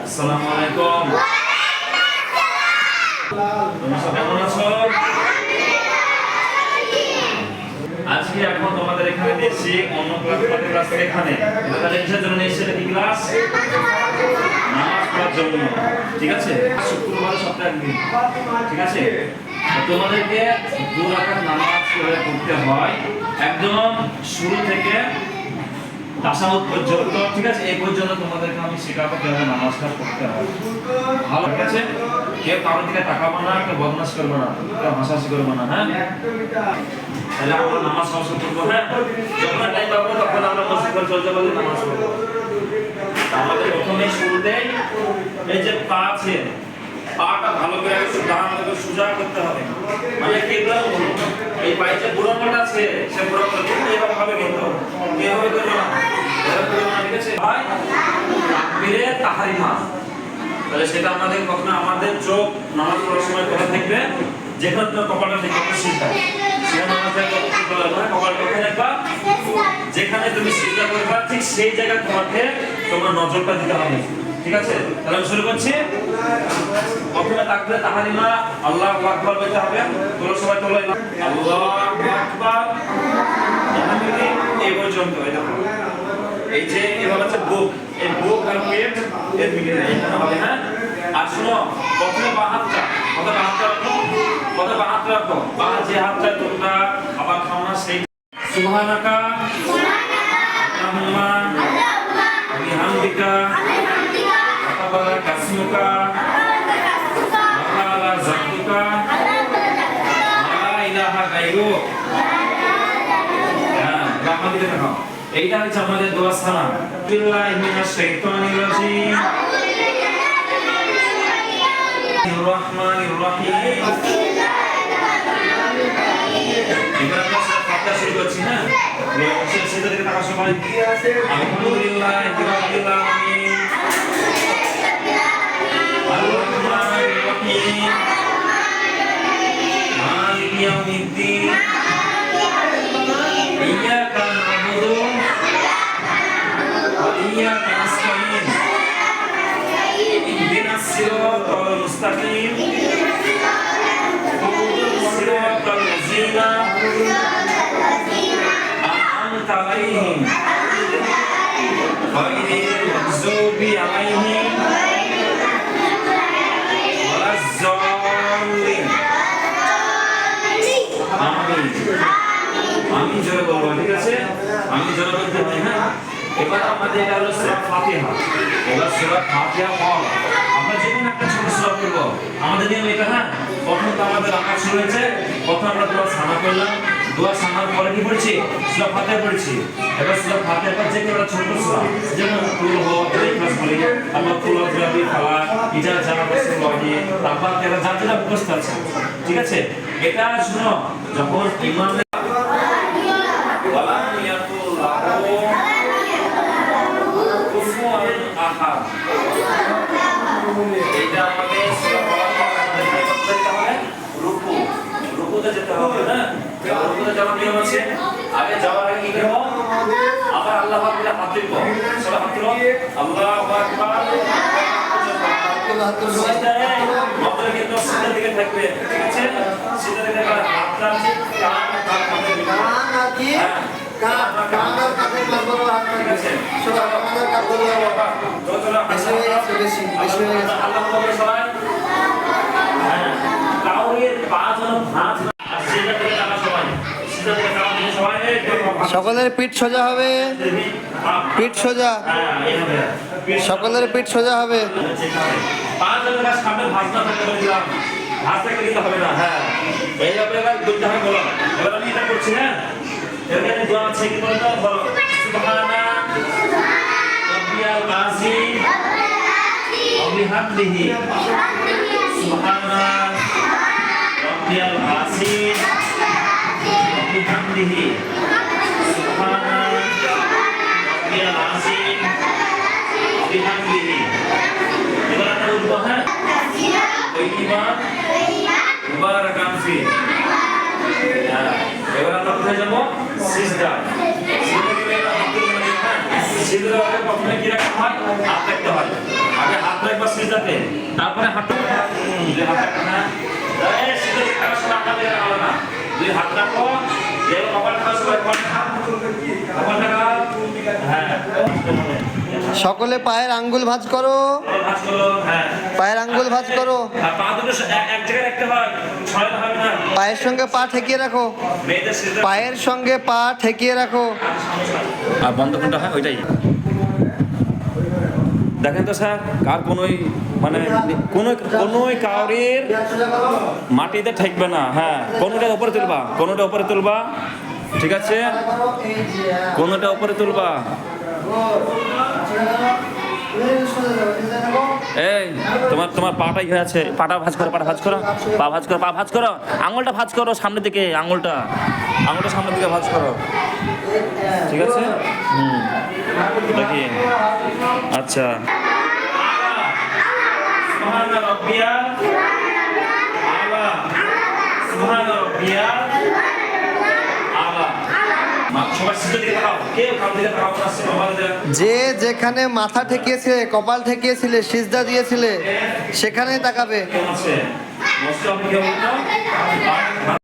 আসসালামু আলাইকুম। তোমরা সবাই কেমন আছো? আজকে এখন তোমাদের এখানে দিয়েছি অন্য ক্লাস এখানে। এটা কিসের জন্য নিয়েছি? এটা কি ক্লাস? নামাজ পড়ার জন্য। ঠিক আছে? শুক্রবার সপ্তাহে একদিন। ঠিক আছে? তোমাদেরকে 2 রাকাত নামাজ পড়তে হয় একদম শুরু থেকে তাশাহুদ পর্যন্ত। ঠিক আছে? এই পর্যন্ত তোমাদেরকে আমি শেখাবো কিভাবে নামাজটা পড়তে হয়। ভালো, ঠিক আছে? কেউ কারোর দিকে তাকাবো না, কেউ বদমাশ করবে না, কেউ হাসাহাসি করবে না। হ্যাঁ, তাহলে আমরা নামাজ সবসময় পড়বো। হ্যাঁ, যখন টাইম পাবো তখন আমরা মসজিদে চলে যাবো, নামাজ পড়বো। আমাদের প্রথমে শুরুতেই এই যে পা আছে, পাটা ভালো করে ডানটাকে সোজা করতে হবে। মানে কেবলা এই পায়ে যে বুড়ানোটা আছে সে বুড়ানোটা এইভাবে হবে, কিন্তু এইভাবে করবে না, এভাবে করবে না। ঠিক আছে ভাই? তাকবীরে তাহরিমা, তাহলে সেটা আমাদের কখনো আমাদের চোখ নামাজ পড়ার সময় কথা থাকবে যেখানে তোমার কপালটা দেখবে সিজদা, সেখানে নামাজের কপালটা ওখানে দেখবা, যেখানে তুমি সিজদা করবা ঠিক সেই জায়গায় তোমার নজরটা দিতে হবে। ঠিক আছে? তাহলে আমি শুরু করছি। প্রথমে তাকবীরে তাহরিমা আল্লাহু আকবার বলতে হবে। তোমরা সবাই বলো আল্লাহু আকবার। এই পর্যন্ত এই যে এভাবে আছে বুক, এই বুক আর পেট এর মিলে এইখানে হবে। হ্যাঁ, আর শুনো, প্রথমে বাঁ হাতটা রাখো। বাঁ যে হাতটা তোমরা খাবার খাও না সেই সুবহানাকা আল্লাহুম্মা বিহামদিকা কাসমুকা ওয়ালা যাতুকা লা ইলাহা গায়রুক। হ্যাঁ, বাম দিকে তাকাও। এইটা হচ্ছে আমাদের দোয়া সালাম। বিল্লাহি মিনাশ শাইতানির রাজিম। রহমানির রহিম। এবার আমরা ফাতিহা শুরু করছি। হ্যাঁ, সেটা দিকে তাকাও সবাই। আলহামদুলিল্লাহি রাব্বিল আলামিন আর-রাহমানির রহিম মালিকি ইয়াউমিদ্দিন ইয়্যাকা না'বুদু ওয়া ইয়্যাকা নাস্তাঈন ইহদিনাস সিরাতাল মুস্তাকিম সিরাতাল লাযীনা আন'আমতা আলাইহিম গায়রিল মাগযুবি আলাইহিম ওয়ালাজ যাল্লিন। আমিন। আমি জোরে বলবো, ঠিক আছে? আমি জোরে বলতে চাই। হ্যাঁ, এবার আমাদের এটা হলো সূরা ফাতিহা। এবার সূরা ফাতিহা পড়ো। আমরা যেকোনো একটা ছোট সূরা পড়বো। আমাদের নিয়ম এটা। হ্যাঁ, প্রথম তো আমাদের রাকাত শুরু হয়েছে, প্রথম আমরা দোয়া সানা করলাম, দোয়া সানার পরে কি পড়ছি? সূরা ফাতিহা পড়ছি। এবার সূরা ফাতিহার পর যে কোনো ছোট সূরা, যেমন কুল হু ইখলাস বলি, আল্লাহ কুল বিরাবি ফালাক, ইজা জানা রাসূলুল্লাহি, তারপর যারা যারা মুখস্থ আছে। ঠিক আছে? এটা শুনো, যখন ইমাম ওয়ালাম ইয়াকুল লাহু কুফুয়ান আহাদ, এটা আমাদের রুকুতে যেতে হবে। না, রুকুতে যাওয়ার নিয়ম আছে। আগে যাওয়ার আগে কি করব? আবার আল্লাহু আকবার হাত তুলব। সবাই হাত তুলো। আল্লাহু আকবার। মাথাটা কিন্তু সিধা দিকে থাকবে। ঠিক আছে? সিধা দিকে হাতটা আছে কান আর কাঁধের মাঝখানে হাত রাখবে। সবাই আমাদের কাঁধে আল্লাহু আকবার সবাই। হ্যাঁ, কাউরের পা যেন ভাঁজ না, আর সিধা দিকে তাকা সবাই। সিধা দিকে তাকা সবাই। সকলের পিঠ সোজা হবে, পিঠ সোজা। সকলের পিঠ সোজা হবে। পা যেন সামনে ভাঁজ না থাকতে বলেছিলাম, ভাঁজ থাকতে দিতে হবে না। হ্যাঁ, এইভাবে এবার দুটো হাত বলো। এবার আমি এটা করছি। হ্যাঁ, এখানে দোয়া আছে, কি বলতো? বলো সুবহানা রাব্বিয়াল আযীম ওয়া বিহামদিহি সুবহানা রাব্বিয়াল আযীম ওয়া বিহামদিহি সুবহানা রাব্বিয়াল আযীম ওয়া বিহামদিহি। এবার আমরা বলবো। হ্যাঁ, তাইয়িবান মুবারাকান ফি। এবার আমরা কোথায় যাব? সিজদা। সিজদা প্রথমে কি রাখতে হয়? হাত রাখতে হয়। আগে হাত রাখবা সিজদাতে, তারপরে হাঁটু দুই হাত রাখো, হ্যাঁ এই সিজদাতে থাকার সময় আপনার দিকে তাকাবে না, দুই হাত রাখো, যেও কপাল থাকার সময় কপাল থাকা, হ্যাঁ সকলে পায়ের আঙ্গুল ভাঁজ করো, ভাঁজ করো, হ্যাঁ পায়ের আঙ্গুল ভাঁজ করো, আর পা দুটো এক জায়গায় রাখতে হয়, ছড়াতে হবে না, পায়ের সঙ্গে পা ঠেকিয়ে রাখো, মেয়েদের সিজদা পায়ের সঙ্গে পা ঠেকিয়ে রাখো। আর বন্ধ কোনটা হয় ওইটাই। দেখেন তো স্যার, কার কোনোই মানে কোনোই কাউরির মাটিতে ঠেকবে না, হ্যাঁ কোনোটা উপরে তুলবা, কোনোটা উপরে তুলবা, ঠিক আছে, কোনোটা উপরে তুলবা। এই তোমার পাটাই হয়ে আছে, পাটা ভাঁজ করো, পাটা ভাঁজ করো, পা ভাঁজ করো, পা ভাঁজ করো, আঙুলটা ভাঁজ করো সামনের দিকে, আঙুলটা সামনের দিকে ভাঁজ করো, ঠিক আছে। দেখি আচ্ছা, সুবহান রাব্বিয়াল আলা, সুবহান রাব্বিয়াল আলা। সবাই সিজদার দিকে তাকাও, কেউ কাম দিকে তাকাও না, সবাই যে যেখানে মাথা ঠেকিয়েছিলে, কপাল ঠেকিয়েছিলে, সিজদা দিয়েছিলে, সেখানেই তাকাবে। আছে মস্ত আপনি কেউ না